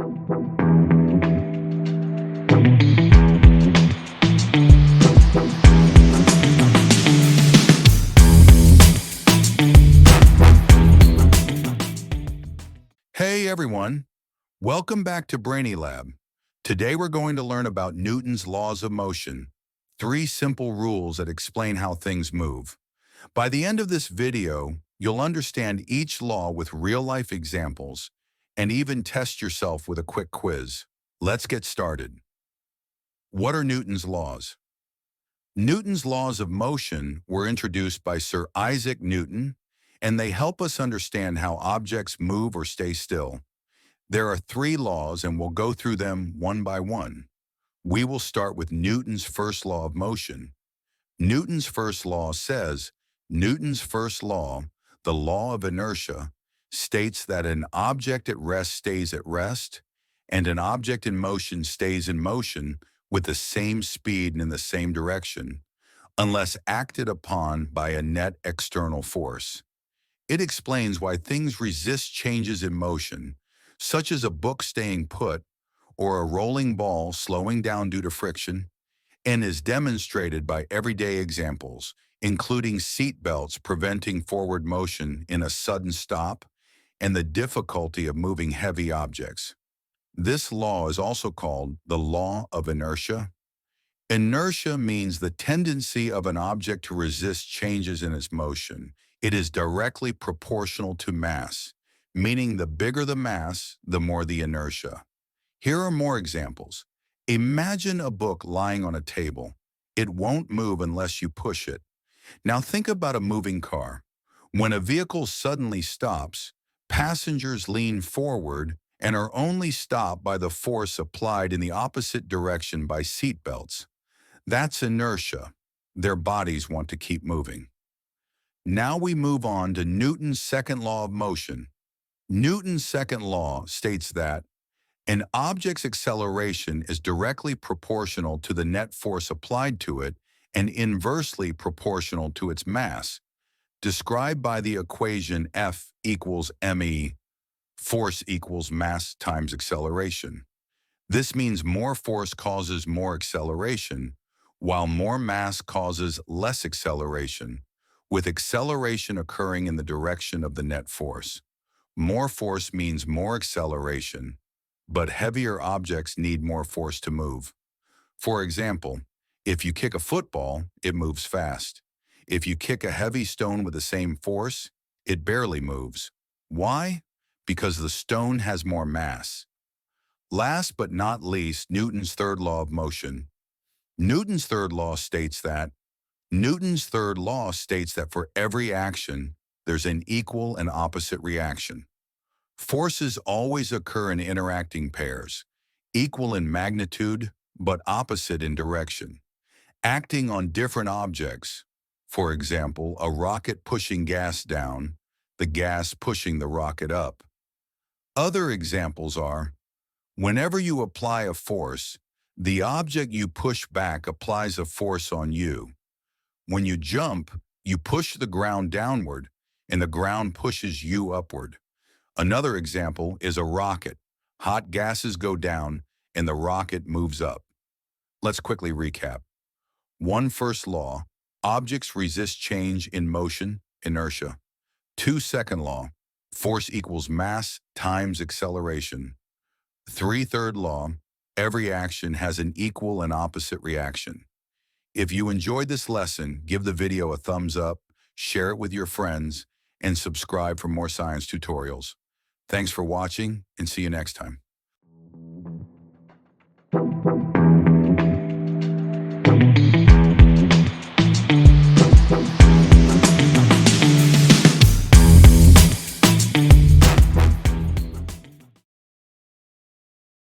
Hey everyone, welcome back to Brainy Lab. Today we're going to learn about Newton's laws of motion, three simple rules that explain how things move. By the end of this video, you'll understand each law with real-life examples and even test yourself with a quick quiz. Let's get started. What are Newton's laws? Newton's laws of motion were introduced by Sir Isaac Newton, and they help us understand how objects move or stay still. There are three laws, and we'll go through them one by one. We will start with Newton's first law of motion. Newton's first law says, Newton's first law, the law of inertia, states that an object at rest stays at rest, and an object in motion stays in motion with the same speed and in the same direction, unless acted upon by a net external force. It explains why things resist changes in motion, such as a book staying put or a rolling ball slowing down due to friction, and is demonstrated by everyday examples, including seat belts preventing forward motion in a sudden stop and the difficulty of moving heavy objects. This law is also called the law of inertia. Inertia means the tendency of an object to resist changes in its motion. It is directly proportional to mass, meaning the bigger the mass, the more the inertia. Here are more examples. Imagine a book lying on a table. It won't move unless you push it. Now think about a moving car. When a vehicle suddenly stops, passengers lean forward and are only stopped by the force applied in the opposite direction by seat belts. That's inertia. Their bodies want to keep moving. Now we move on to Newton's second law of motion. Newton's second law states that an object's acceleration is directly proportional to the net force applied to it and inversely proportional to its mass, described by the equation F equals ma, force equals mass times acceleration. This means more force causes more acceleration, while more mass causes less acceleration, with acceleration occurring in the direction of the net force. More force means more acceleration, but heavier objects need more force to move. For example, if you kick a football, it moves fast. If you kick a heavy stone with the same force, it barely moves. Why? Because the stone has more mass. Last but not least, Newton's third law of motion. Newton's third law states that for every action, there's an equal and opposite reaction. Forces always occur in interacting pairs, equal in magnitude but opposite in direction, acting on different objects. For example, a rocket pushing gas down, the gas pushing the rocket up. Other examples are, whenever you apply a force, the object you push back applies a force on you. When you jump, you push the ground downward, and the ground pushes you upward. Another example is a rocket. Hot gases go down, and the rocket moves up. Let's quickly recap. 1. First law, objects resist change in motion, inertia. 2. Second law, force equals mass times acceleration. 3. Third law, every action has an equal and opposite reaction. If you enjoyed this lesson, give the video a thumbs up, share it with your friends, and subscribe for more science tutorials. Thanks for watching, and see you next time.